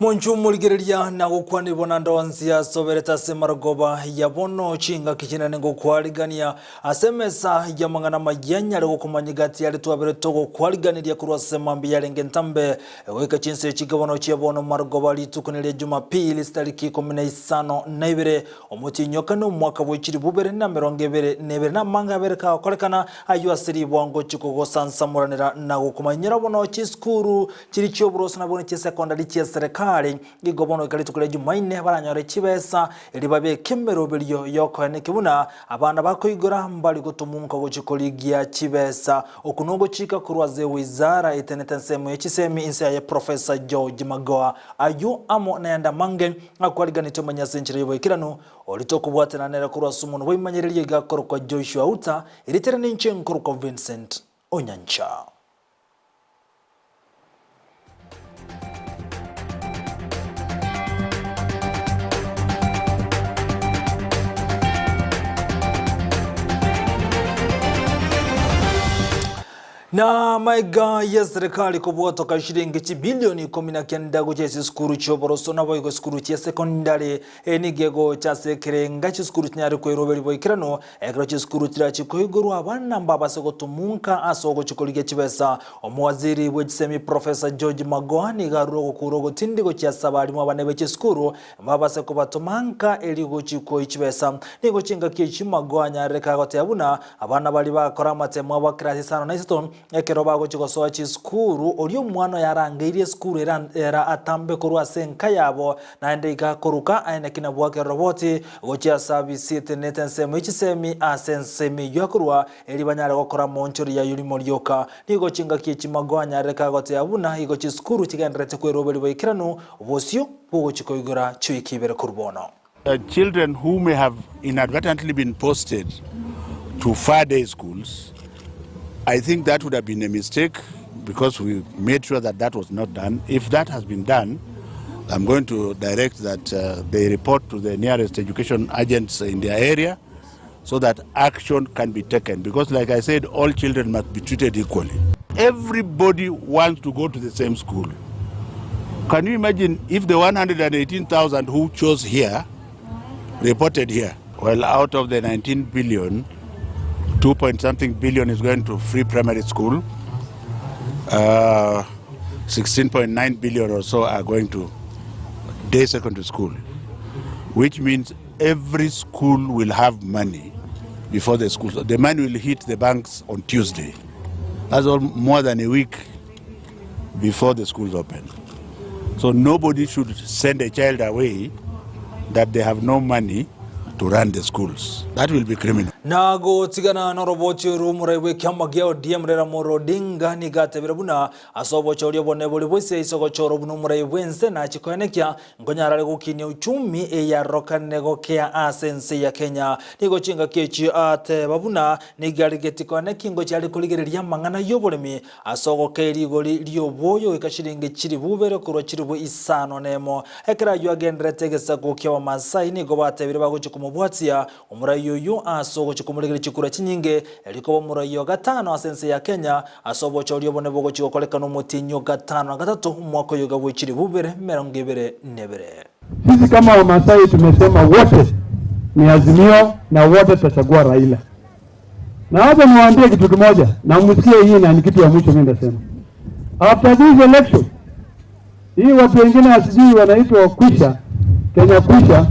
Monchu mulgereria na gukwani bona ndonzia sobereta semarogoba yabono chinga kikinane gukwarigania asemesa ya mangana majanya le gukumanyigati yale twabere togo kwariganiria kurwa semambi yarenge ntambe weka chinse chigabono chiabono marogoba litukunire Jumapili tariki 15 omutinyoka no mwaka bw'ikiri bubere na 2022 na manga bereka kolekana ayo asiri bwango chikogo sansamuranira na gukumanyira bono chiskuru kiri cyobroso na bono secondary cyesere gigobono ikalitukule Jumaine baranyore kibesa eri babe kemero beliyo yokone kibuna abana bakoigora mbali gutumunka gukikoligia kibesa okunogo chika kurwaze wizara itenetense ekisemi insa ya Professor George Magoa ayu amo nayanda mange akwaliganito manyasenchire yoboikirano olitokubwatana nera kurwasumuntu boimanyiririye gakorwa Joshua Auta iriterane nchenkuru Vincent Onyancha. Na maiga ya serikali kubwotoka shilingi bilioni 19 gujesi skuru choboroso na boygo skuru cha secondary enigego cha sekerenga skuru nyari ko iroberi boikirano egro skuru tira chikoiguru abana mbabase gotumunka asogo chikolige chibesa omwaziri w'ekisemi Professor George Magoa ni garugo kurogo tindigo cha sabali mu abane b'eki skuru mbabase ko batumanka eligo chiko ichibesa nigo chinga kichi Magoa nyareka gote abuna abana bali bakora matemo wa class 5 na iston ekeroba gochikosoa chiskuru oli omwana yarangeire skuru era atambe korwa senka yabo na ndeka koruka aina kina bwake roboti gochia service tenetense michisemi asensemi yakurwa eli banyara gokora monchori ya yuli moryoka nigo chinga kichi Magwanya reka gote abuna igo chiskuru kigendrete kwerobeli boikirano bosio bogo chikoigora chuikibere kurbono. Children who may have inadvertently been posted to far day schools, I think that would have been a mistake because we made sure that that was not done. If that has been done, I'm going to direct that they report to the nearest education agents in their area so that action can be taken. Because like I said, all children must be treated equally. Everybody wants to go to the same school. Can you imagine if the 118,000 who chose here reported here? Well, out of the 19 billion, 2-point-something billion is going to free primary school. 16.9 billion or so are going to day secondary school, which means every school will have money before the school. The money will hit the banks on Tuesday. That's all more than a week before the schools open. So nobody should send a child away that they have no money to run the schools. That will be criminal. Nago tigana noroboti rumuraiwe kyamageo diemrera morodinga ni gatebirabuna asobo choryo boneboli bwese isoko choro bunumuraiwe nse na chikoenekya ngonyarale gukinya uchumi ya rokanego kea asense ya Kenya nigo chinga kechi ate babuna ni galigeti neki ngo cyali kuligereria mangana yobolemi asogo keri goli lyoboyo ikashiringe chiri bubere kuro chiri bu isano nemo ekera yo agendre tegesa gukya wa Masai nigo batebire baguchikumu bwatia umurayo yo asogo chikumulegere chikura chinyinge eliko murayo gatano asense ya Kenya asobo choryo bonebogo chikokoleka no mutinyo gatano na gatatu mwako yoga bwikiri bubere 2022. Sisi kama Wamasai tumesema wote ni Azimio na wote tutachagua Raila. Na hata niwaambie kitu kimoja na msikie hii na ni kitu ya mwisho mimi nasema. After this election hii watu wengine asijui wanaitwa kwisha Kenya kwisha.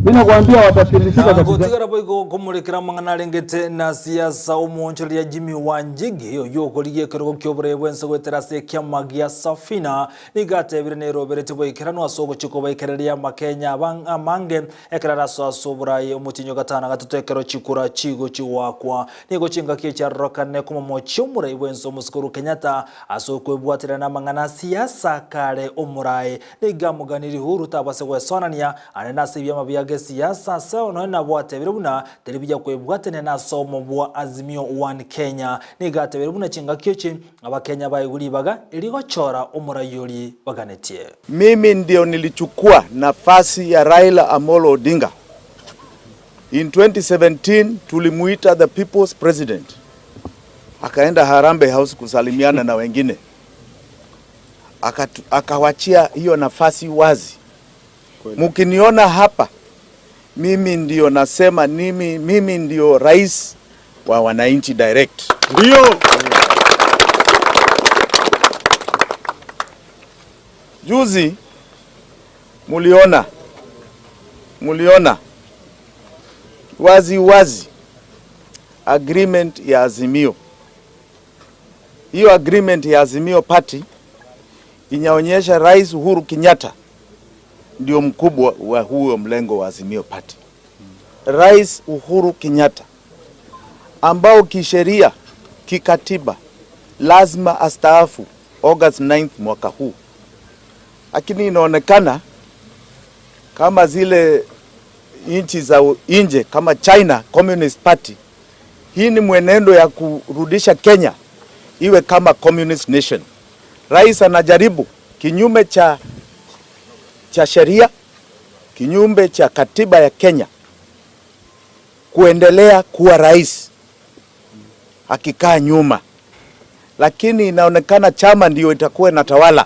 Mina kuambia watatilisika kabisa. Gotigara boy kumulekera mangana lengete na siasa omoncholi ya Jimmy Wanjigi yo koliye kero kyobore bwense gweterase kyamagia safina nigatebire ne Robert boy kirano asogo chikoba ikerera makenya amange ekerara so asoburaye umutinyo gatana gatutekero chikura chigo chiwakwa nigo chinga kicha rokane kuma mochumura ibwenso muskuru Kenyatta asokwe bwatira na mangana siasa kale omuraye nigamuganiri huru tabase gwesonania anenasi byama byage siasa sawa na bwatebire buna telebija kwebwatene na somo bwa Azimio 1 Kenya nigatebire buna chinga kichi abakenya bayigulibaga iligo chora omurayoli baganetie. Mimi ndio nilichukua nafasi ya Raila Amolo Odinga. In 2017 tulimuita the people's president. Akaenda Harambee House kusalimiana na wengine. akawachia hiyo nafasi wazi. Mkiniona hapa, mimi ndio nasema mimi ndio rais wa wananchi direct. Ndio. Juzi muliona wazi agreement ya Azimio. Hiyo agreement ya Azimio Party inaonyesha Rais Uhuru Kenyatta ndio mkubwa wa huo mlengo wa Azimio Party. Rais Uhuru Kenyatta ambao kisheria, kikatiba lazima astaafu August 9th mwaka huu. Lakini inaonekana kama zile nchi za nje kama China Communist Party, hii ni mwenendo ya kurudisha Kenya iwe kama communist nation. Rais anajaribu kinyume cha sheria, kinyume cha katiba ya Kenya kuendelea kuwa rais akikaa nyuma, lakini inaonekana chama ndio itakuwa inatawala.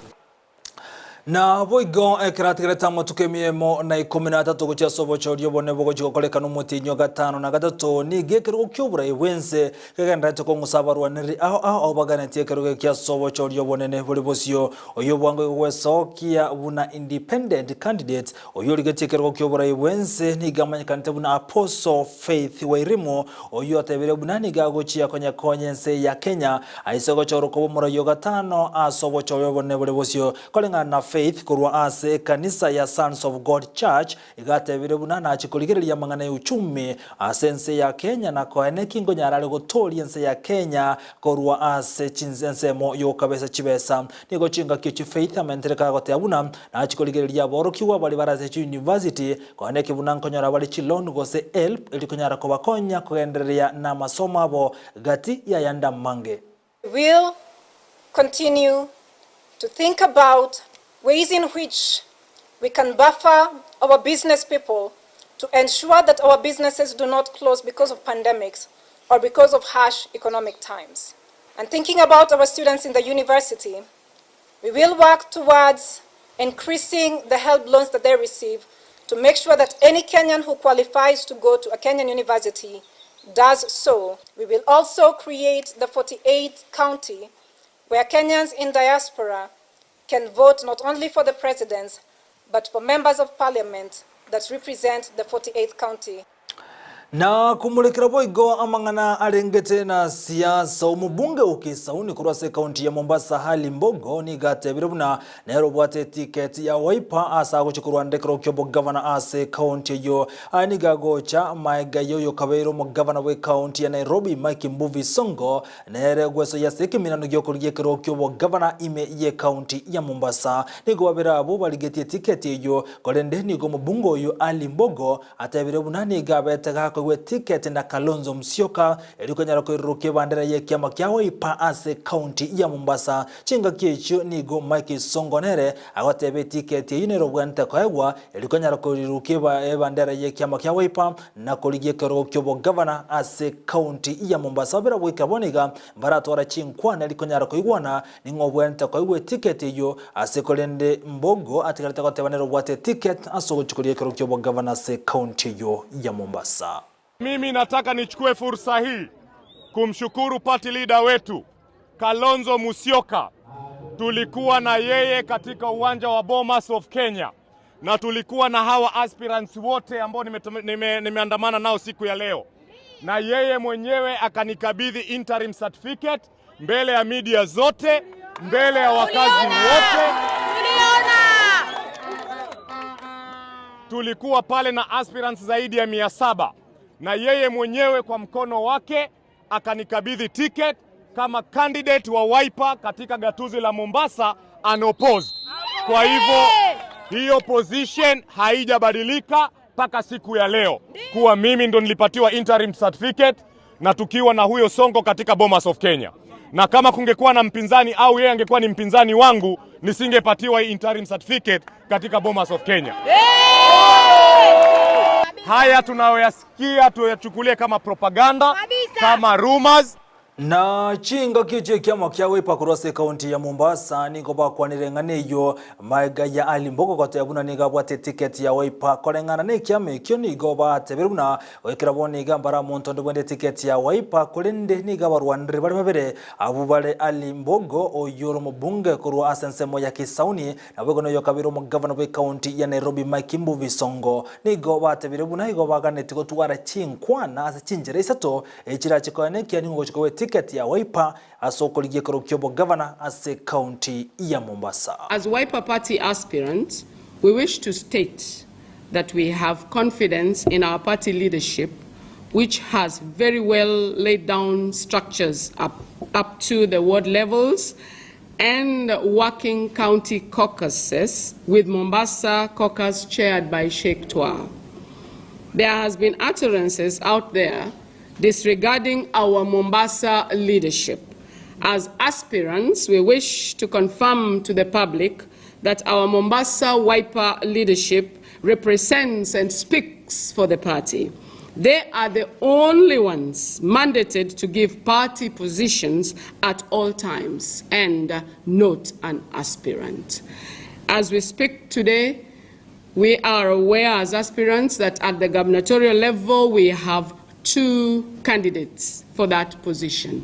Na boigo ekiratigire tamo tukemiemo na 13 gucia sobo chorio bone bogo chikokoleka n'umutinyo gatano na gatatu ni gekero kyobura iwense kagenda ko ngusabarwaniri aho bagana tiekero kya sobo chorio bonene buri bosio oyo bwango gwesokia buna independent candidate oyo ligetekero kyobura iwense ni gamanyikante buna Apostle Faith Wairimo oyo atebere buna ni gagochia konyense ya Kenya aisego choroko bomura yo gatano asobo chorio bone buri bosio kolenga na Faith kurwa ase kanisa ya Sons of God Church igatebire buna na chikoligereria mangana ya uchumi asense ya Kenya na koene kingo nyarale gotoria nse ya Kenya kurwa ase chinzense mo yo kabesa chibesa nigo chinga kichi Faith amentereka gote abuna na chikoligereria borokiwa bali baraze university koene kibuna nkonyora bali chilon gose help ilikonyara ko bakonya kuendelea na masomo abo gati ya yanda mange. We'll continue to think about ways in which we can buffer our business people to ensure that our businesses do not close because of pandemics or because of harsh economic times. And thinking about our students in the university, we will work towards increasing the help loans that they receive to make sure that any Kenyan who qualifies to go to a Kenyan university does so. We will also create the 48th county where Kenyans in diaspora can vote not only for the presidents, but for members of parliament that represent the 48th county. Na kumulikira boigo amangana arengete na siasa umubunge ukisauni kurwase kaunti ya Mombasa hali mbogo ni gatebire buna nero bwate ticket ya Wiper asa guchikurwa ndekero kyobo governor ase kaunti yo ani gagocha maiga yoyo kabero mo governor we kaunti ya Nairobi Mike Mbuvi Songo nere gweso ya sekiminano gyokurye kero kyobo governor ime ye kaunti ya Mombasa nigo babira abo baligeti ticket yo kolende nigo mubungo yo ali mbogo atebire buna ni gabeta we ticket na Kalonzo Musyoka elikonyara ko iruke bandera ye kiama kya Wiper ase county ya Mombasa chinga kicho nigo Mike Songonere agotebe ticket yinero bwante kwaegwa elikonyara ko iruke bandera ye kiama kya Wiper na kolige kero kyobo governor ase county ya Mombasa bera wika boniga baratora chinkwana elikonyara ko igwana ningo bwante kwaegwa ticket yo ase kolende mbogo atikaleta ko tebanero bwate ticket aso guchukulie kero kyobo governor ase county yo ya Mombasa. Mimi nataka nichukue fursa hii kumshukuru party leader wetu Kalonzo Musyoka. Tulikuwa na yeye katika uwanja wa Bomas of Kenya na tulikuwa na hawa aspirants wote ambao nimeandamana nao siku ya leo, na yeye mwenyewe akanikabidhi interim certificate mbele ya media zote, mbele ya wakazi wote. Tulikuwa pale na aspirants zaidi ya 700 na yeye mwenyewe kwa mkono wake akanikabidhi ticket kama candidate wa Wiper katika gatuzi la Mombasa unopposed. Kwa hivyo hiyo position haijabadilika mpaka siku ya leo, kuwa mimi ndo nilipatiwa interim certificate na tukiwa na huyo Songo katika Bomas of Kenya. Na kama kungekuwa na mpinzani au yeye angekuwa ni mpinzani wangu, nisingepatiwa interim certificate katika Bomas of Kenya. Haya tunayoyasikia tuyachukulie kama propaganda, kama rumors. Na chinga kiche kiama kia Wiper kurose kaunti ya Mombasa niko bakwanirengane iyo maiga ya alimbogo kwa tebuna niga bwate ticket ya Wiper korengana ne kiame kyo nigo bate biruna wekira boniga mbara montondo bwende ticket ya Wiper kulinde niga barwandire bari mabere abubale alimbogo oyoro mubunge kurwa asensemo ya Kisauni na bego no yokabiro mu governor we county ya Nairobi Mike Mbuvi Songo nigo bate biruna nigo bagane tiko tuwara chinkwana ase chinjere isato echira chikone kia ningo chikowe ticket ya Wiper asokoligie korokyobo governor ase county ya Mombasa. As Wiper party aspirants, we wish to state that we have confidence in our party leadership, which has very well laid down structures up to the ward levels and working county caucuses, with Mombasa caucus chaired by Sheikh Twa. There has been utterances out there disregarding our Mombasa leadership. As aspirants, we wish to confirm to the public that our Mombasa Wiper leadership represents and speaks for the party. They are the only ones mandated to give party positions at all times and not an aspirant. As we speak today, we are aware as aspirants that at the gubernatorial level we have 2 candidates for that position,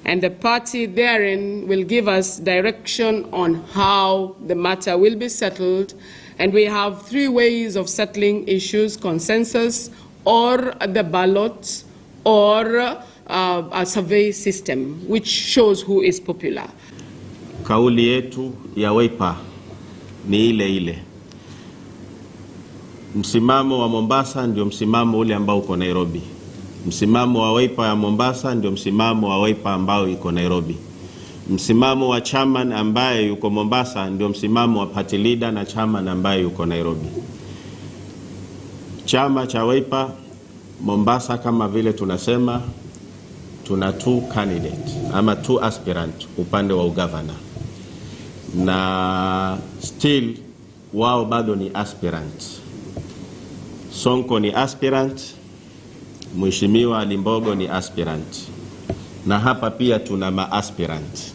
and the party therein will give us direction on how the matter will be settled, and we have 3 ways of settling issues: consensus, or the ballot, or a survey system which shows who is popular. Kauli yetu ya Wiper ni ile ile. Msimamo wa Mombasa ndio msimamo ule ambao uko Nairobi. Msimamo wa Wiper ya Mombasa ndio msimamo wa Wiper ambao iko Nairobi. Msimamo wa chairman ambaye yuko Mombasa ndio msimamo wa party leader na chairman ambaye yuko Nairobi. Chama cha Wiper Mombasa, kama vile tunasema, tuna 2 candidate ama 2 aspirant upande wa ugavana, na still wao bado ni aspirant. Sonko ni aspirant, Mheshimiwa Alimbogo ni aspirant, na hapa pia tuna ma-aspirant.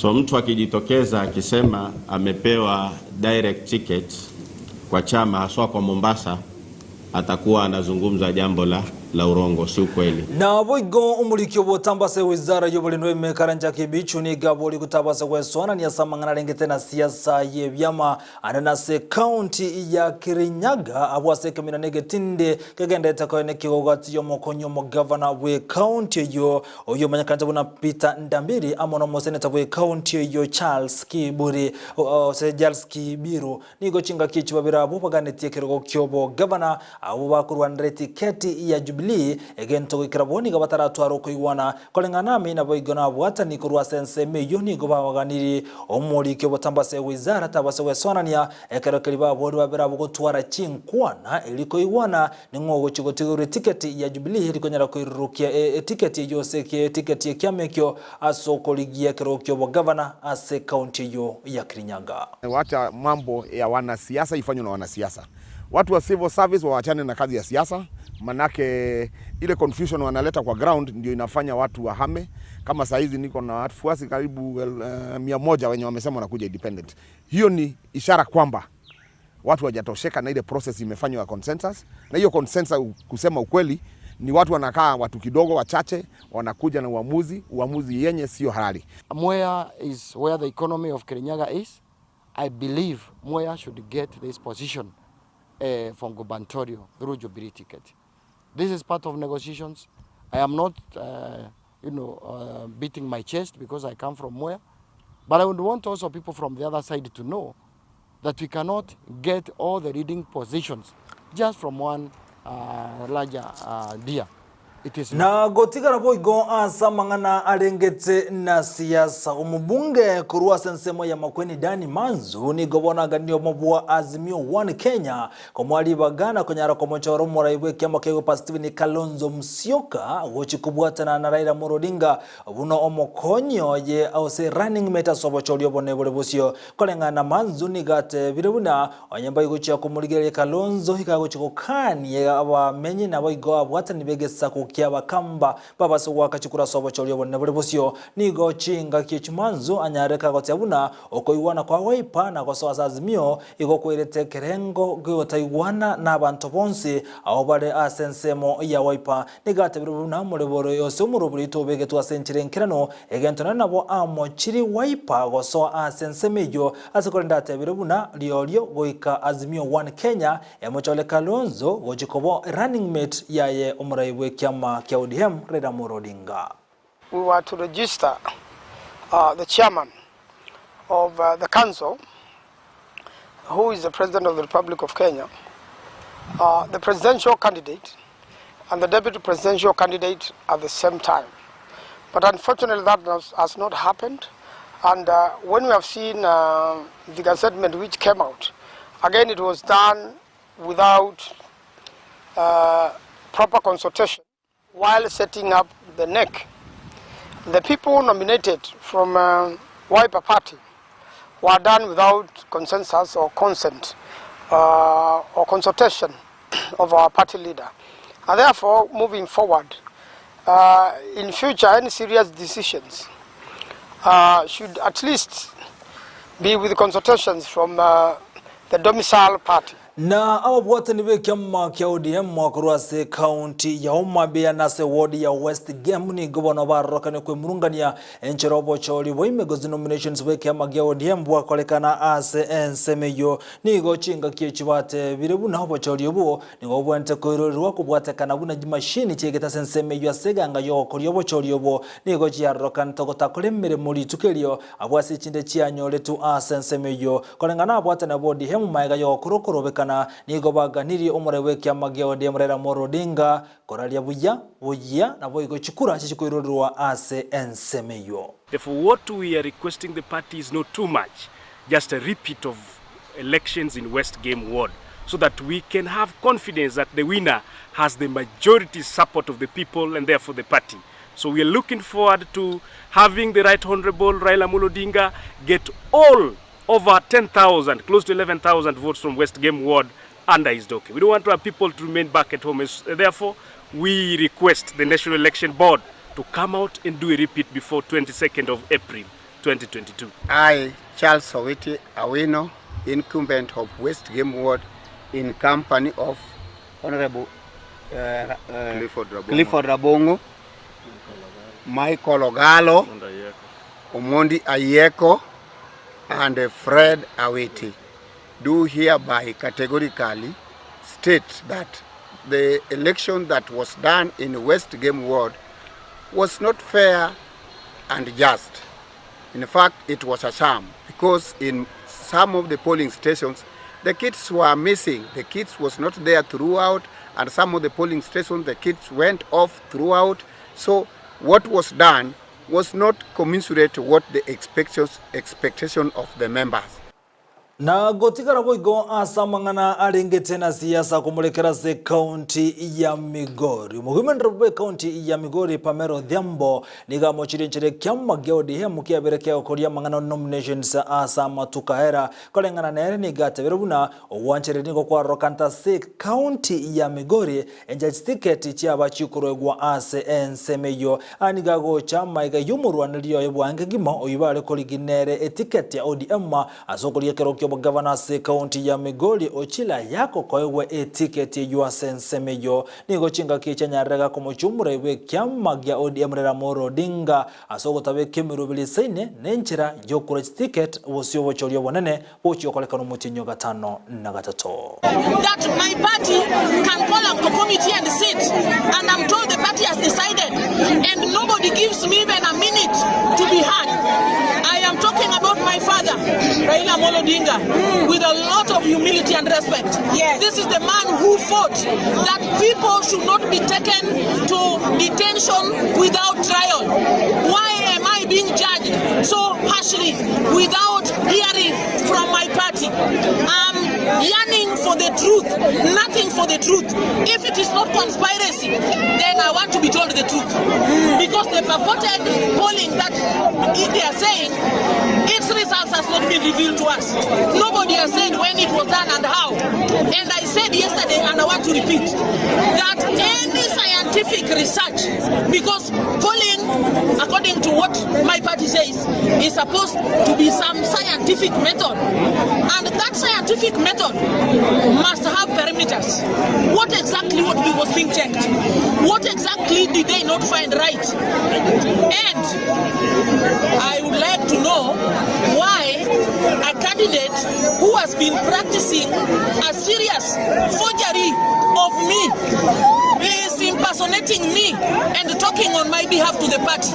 So mtu akijitokeza akisema amepewa direct ticket kwa chama haswa kwa Mombasa, atakuwa anazungumza jambo la urongo, si ukweli. Na boigo umurikyo botambase wizara y'obulinwe mekaranja kibichu ni gaboli kutabasa kwesona ni asamangana lengete na siasa ye byama ananase county ya Kirinyaga abwase kemina negetinde kegenda etakoene kigogati yo mokonyo mo governor we county yo oyo manyakanja buna Peter Ndambiri amono mo senator we county yo Charles Kibiru nigo chinga kichi babira bupaganeti kirego kyobo governor abo bakurwanire tiketi ya Jubilee egento gikiraboni gabataratu koiwana kolenganami na boigona bwatani kurwa sense meyo nigo bawaganiri omurikyo botambase wizara tabase wesonania ekerekeri babori babira bugotwara chinkwana eliko iwana ningogo chigotigure tiketi ya Jubilee elikonyara koirukia tiketi yose ke tiketi kyamekyo asokoligia kirokyo bo governor ase county yo ya Kirinyaga. Wacha mambo ya wanasiasa ifanywe na wanasiasa. Watu wa civil service waachane na kazi ya siasa, manake ile confusion wanaleta kwa ground ndio inafanya watu wahame. Kama saa hizi niko na wafuasi karibu 100 wenye wamesema wanakuja independent. Hiyo ni ishara kwamba watu hawajatosheka na ile process imefanywa ya consensus, na hiyo consensus kusema ukweli ni watu wanakaa watu kidogo wachache wanakuja na uamuzi yenye sio halali. Mwea is where the economy of Kirinyaga is. I believe Mwea should get this position from gubernatorial through Jubilee ticket. This is part of negotiations. I am not, beating my chest because I come from Mwea, but I would want also people from the other side to know that we cannot get all the leading positions just from one larger deer. Na gotigara boigo asamangana arengete na siasa umubunge kurwa sensemo ya Makweni Dani Manzu ni gobona ganio mobua Azimio 1 Kenya komwali bagana konyara komochoro moraiwe kyama kewe Steven Kalonzo Musyoka wochi kubwatana na Raila Odinga buno omokonyo ye ause running mate sobochoryo bonebole bosio kolengana Manzu ni gate birubuna onyamba iguchi ya kumuligere Kalonzo hikago chikokani ya abamenyi na boigo abwatani begesa ku kia bakamba babase gwakachikura sobo cholio bonne buli busio nigo chinga kichumanzu anyareka gotyabuna okoiwana kwa Wiper na gosoa Azimio igo kwirete kerengo gyotaigwana n'abantu bonse aho bare asensemo ya Wiper nigatebiruna muleboro yose umuruburi tobege twasenchirenkirano egentona nabo amo chiri Wiper gosoa asensemeyo asikorenda tebiruna liolio goika Azimio One Kenya emochole Kalonzo gojikobo running mate yaye umuraibwe kyama kya ODM Raila Amolo Odinga. We were to register the chairman of the council, who is the President of the Republic of Kenya, the presidential candidate and the deputy presidential candidate at the same time. But unfortunately that has not happened, and when we have seen the gazettement which came out, again it was done without proper consultation while setting up the NEC. The people nominated from Wiper Party were done without consensus or consent or consultation of our party leader. And therefore, moving forward, in future, any serious decisions should at least be with consultations from the domicile party. Na awabwate niwe kyama kya ODM mwakurwase county ya Homabay nase ward ya West Game ni gobono barokane kwe murungania encherobo choli boimegozi nominations we kyama kya ODM bwakolekana ase ensemeyo nigo chinga kiechibate birebuna hobo choli obo nigo bwente koirorwa kubwatekana buna machine chegeta sensemeyo aseganga yo koryobo choli obo nigo chiarokana togota mere muri tukelio abwase chinde chianyoletu ase ensemeyo kolengana abwate na body hemu maiga yo korokorobe nigo baganiri umurewe kyama kya ODM Raila Amolo Odinga koralia buya na boigo chikura chikwirorwa ase ensemeyo. Therefore, what we are requesting the party is not too much, just a repeat of elections in West Game Ward, so that we can have confidence that the winner has the majority support of the people and therefore the party. So we are looking forward to having the Right Honorable Raila Amolo Odinga get all over 10,000, close to 11,000 votes from West Game Ward under his docket. We don't want our people to remain back at home. Therefore, we request the National Election Board to come out and do a repeat before 22nd of April 2022. I, Charles Sowiti Awino, incumbent of West Game Ward, in company of Honorable Clifford Rabongo, Michael Ogalo, Omondi Ayeko, and Fred Awiti, do hereby categorically state that the election that was done in West Game Ward was not fair and just. In fact, it was a sham, because in some of the polling stations, the kids were missing. The kids was not there throughout, and some of the polling stations, the kids went off throughout. So what was done was not commensurate to what the expectation of the members. Na gotikara boigo asamangana alingete na siasa kumulekera se county ya Migori. Muhimen rube county ya Migori Pamero Dhiambo niga mochirinchire kyama kya ODM kiaberekea okoria mangana nominations asama tukahera kolengana nere niga teberuna owanchere nigo kwa rokanta se county ya Migori enja ticket chiaba chikurogwa ase ensemeyo aniga go chama iga yumurwa niliyo yebwange gima oyibale koliginere eticket ya ODM asokoria kerokyo Governor se county ya Migori ochila yako koewe ticket ya sensemeyo nigo chinga kichanya rega komochumura iwe kyama kya ODM Raila Amolo Odinga asogotabe kemirubili saine nenchira yokura ticket wosio wochorio bonene bochi okoleka no mutinyo gatano na gatato. That my party can call a committee and sit, and I'm told the party has decided, and nobody gives me even a minute to be heard. I am talking about my father, Raila Amolo Odinga, with a lot of humility and respect. Yes. This is the man who fought that people should not be taken to detention without trial. Why am I being judged so harshly without hearing from my party? I'm yearning for the truth, nothing for the truth. If it is not conspiracy, then I want to be told the truth. Because the purported polling that they are saying, its results has not been revealed to us. Nobody has said when it was done and how. And I said yesterday, and I want to repeat, that any scientific research, because polling, according to what my party says, is supposed to be some scientific method. And that scientific method must have parameters. What exactly was being checked? What exactly did they not find right? And I would like to know why a candidate who has been practicing a serious forgery of me is impersonating me and talking on my behalf to the party.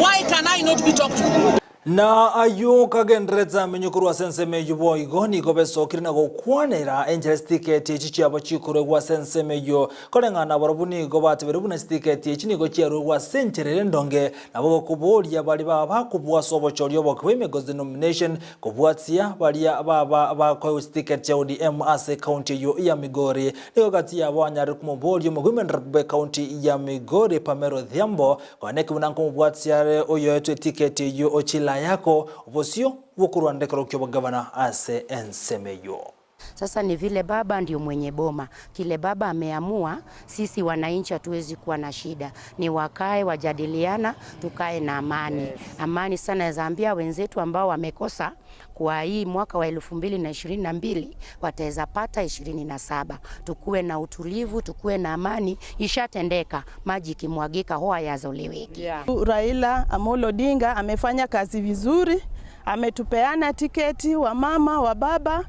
Why can I not be talked to? Na ayo kagendreza menyukuru asenseme yubo igoni gobeso kirina gokwanera interest ticket echichi abachikuru gwa senseme yo kolengana barabuni gobate berubuna ticket echini go chero gwa sencherere ndonge nabo kubolia bali baba kubwa sobochoryo bokweme goes denomination kubwatia bali baba bakwa ticket ya ODM ase county yo ya Migori niko kati ya banyari kumobolyo mugweme county ya Migori Pamero Dhiambo kwaneke bunanko mubwatia oyo etu ticket yo ochila yako obosio bukuru andekero kyo gavana ase ensemeyo. Sasa ni vile baba ndio mwenye boma. Kile baba ameamua, sisi wananchi hatuwezi kuwa na shida. Ni wakae wajadiliana, tukae na amani. Amani sana ya Zambia wenzetu ambao wamekosa kwa hii mwaka wa 2022 wataweza pata 27. Tukue na utulivu, tukue na amani, ishatendeka. Maji kimwagika hoa yazoleweki. Raila Amolo Odinga amefanya kazi vizuri, ametupeana tiketi wa mama wa baba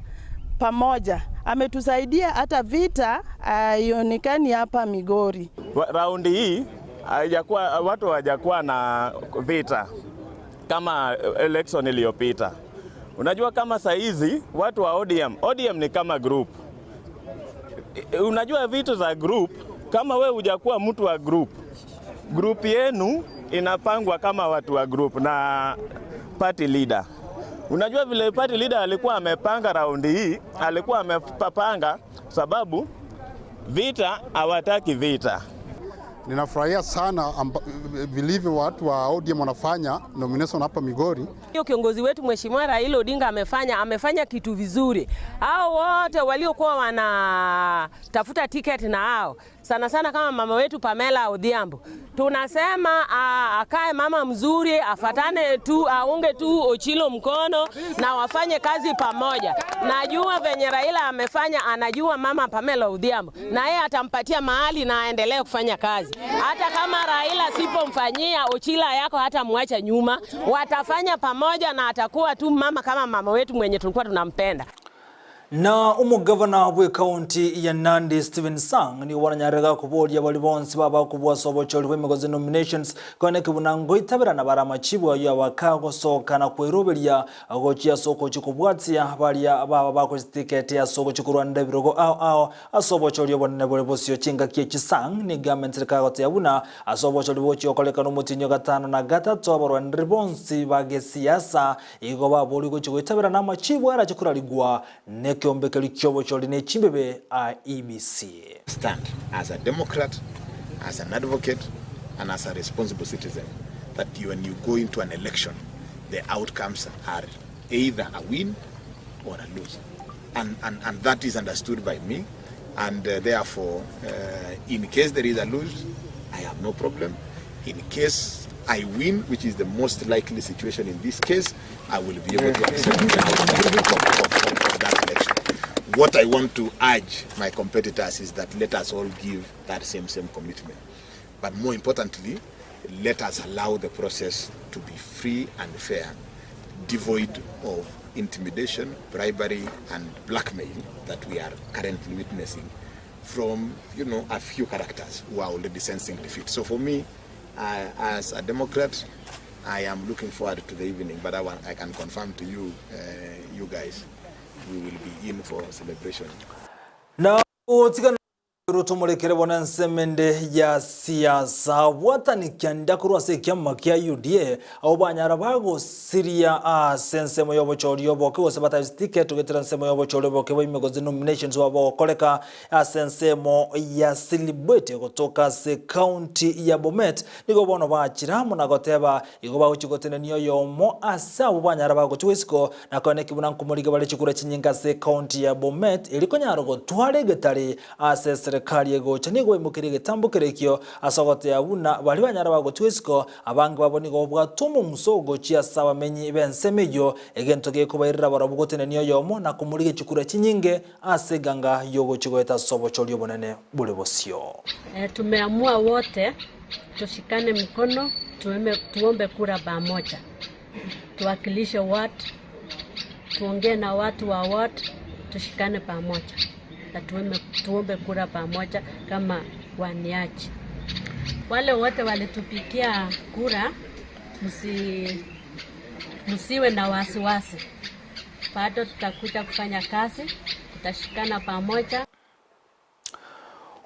pamoja. Ametusaidia hata vita ionekani hapa Migori. Raundi hii watu hawajakuwa na vita kama election iliyopita. Unajua kama saizi watu wa ODM ni kama group. Unajua vitu za group, kama we hujakuwa mtu wa group yenu inapangwa kama watu wa group na party leader. Unajua vile party leader alikuwa amepanga raundi hii, alikuwa amepanga sababu vita hawataki vita. Ninafurahia sana vilivyo watu wa ODM wanafanya nomination hapa Migori. Hiyo kiongozi wetu Mheshimiwa Raila Odinga amefanya kitu vizuri. Hao wote waliokuwa wanatafuta ticket na hao sana sana kama mama wetu Pamela Odhiambo, tunasema akae mama mzuri, afatane tu, aunge tu Ochilo mkono na wafanye kazi pamoja. Najua venye Raila amefanya, anajua mama Pamela Odhiambo, na yeye atampatia mahali na aendelee kufanya kazi. Hata kama Raila sipomfanyia Ochila yako hata muacha nyuma, watafanya pamoja na atakuwa tu mama kama mama wetu mwenye tulikuwa tunampenda. Na umugavana wa county ya Nandi Stephen Sang ni wananyarega kubodia balibonsi baba kubwa sobocholi w'emigozi nominations kone kibunango itabira na baramachibu ya wakago soka na kwerobelia agochia soko chikubwatia balia baba bako ticket ya soko chikurwanda birogo ao asobocholi bonne bolebosio chinga kiechi Sang ni government kagote yabuna asobocholi bochi okoleka no mutinyo gatano na gatatu abarwanda bonsi bage siasa igo baboli go chigoitabira na machibu ara chikuraligwa ne stand as a Democrat, as an advocate, and as a responsible citizen, that when you go into an election, the outcomes are either a win or a lose. And that is understood by me. And therefore, in case there is a lose, I have no problem. In case I win, which is the most likely situation in this case, I will be able to accept the outcome of that election. What I want to urge my competitors is that let us all give that same commitment. But more importantly, let us allow the process to be free and fair, devoid of intimidation, bribery, and blackmail that we are currently witnessing from, a few characters who are already sensing defeat. So for me, as a Democrat, I am looking forward to the evening, but I can confirm to you, you guys, we will be in for celebration. Now, Rutumulekere bona nsemende ya siasa watani kyanda kurwase kyama kya UDA abo banyara bago Syria sense moyo bochori oboke osebata ticket tugetera nsemo yobo chori oboke bo imigozi nominations wabo koleka sense mo ya celebrate kutoka se county ya Bomet nigo bono bachiramu na goteba igo bago chigotene niyo yomo asa abo banyara bago chwisiko na kone kibuna nkumuriga bale chikura chinyinga se county ya Bomet iliko nyaro gotware getari asesere kali ego chanigo imukiri getambukire kyo asogote abuna bali banyara bago twisiko abangi baboni go bwatumu musogo chia sawa menyi bensemeyo egento ge kubairira barabugotene niyo yomo na kumurige chikura chinyinge aseganga yogo chigoeta sobo cholyo bonene bule bosio. Tumeamua wote tushikane mikono tuombe kura pamoja. Tuwakilishe watu, tuongee na watu wa watu, tushikane pamoja. Na tuombe kura pamoja kama waniachi. Wale wote walitupikia kura, msiwe na wasiwasi. Bado tutakuja kufanya kazi, tutashikana pamoja.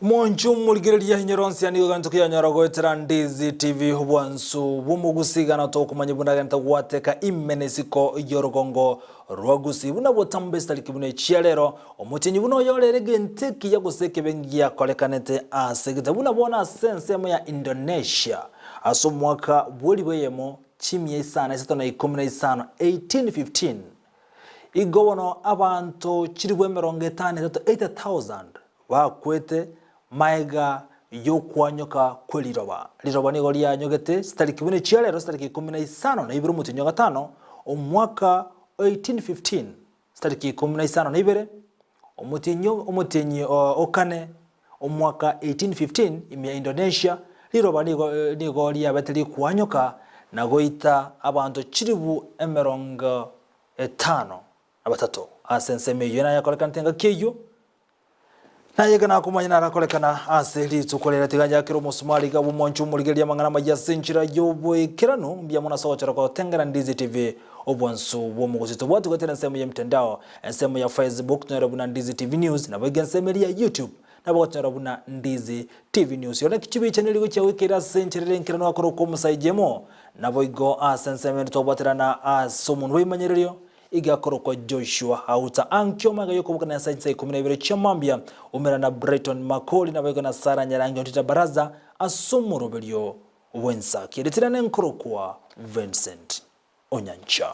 Monju mulgireria hinyeronsi ani gantukia nyarago etera Ndizi TV hubwansu bumugusiga na to kumanyibunda ganta gwateka immenesiko yorogongo rwagusi buna botambesta likibune chialero omutinyi buno yorere genteki yagoseke bengia kolekanete asegita buna bona sense ya Indonesia aso mwaka bwoli bweyemo chimye isana isatona 1815 igobono abantu chiribwe 80,000 bakwete maiga yokwanyoka kweliroba liroba nigo lyanyogete sitariki bune chialero sitariki 15 na ibiri mutinyo gatano omwaka 1815 sitariki 15 na ibere omutinyo okane omwaka 1815 imya Indonesia liroba nigo lyabeteli kwanyoka na goita abantu chiribu 50 abatatu asenseme yona yakolekantenga keyo na yegana kumanyina arakolekana aseli tukolera tiganya kiro musumali gabu monchu muligelia mangana majya senchira yobo kirano mbya mona sawachara ko tengana Ndizi TV obwansu bo mugusito bwatu gotera nsemo ya mtandao nsemo ya Facebook tunarabuna Ndizi TV News na bagya nsemo ya YouTube na bwatu tunarabuna Ndizi TV News yona kichibi channel go cyawe kira senchira nkirano akoro ko musayijemo na boygo asenseme to bwatera na asomun we manyererio igakoro kwa Joshua Auta ankyo maga yoko bukana saitsa 12 chamambia umera na Brighton Makoli na bego na Sara Nyarangi ontita baraza asomoro belio wensa kiretirane nkoro kwa Vincent Onyancha.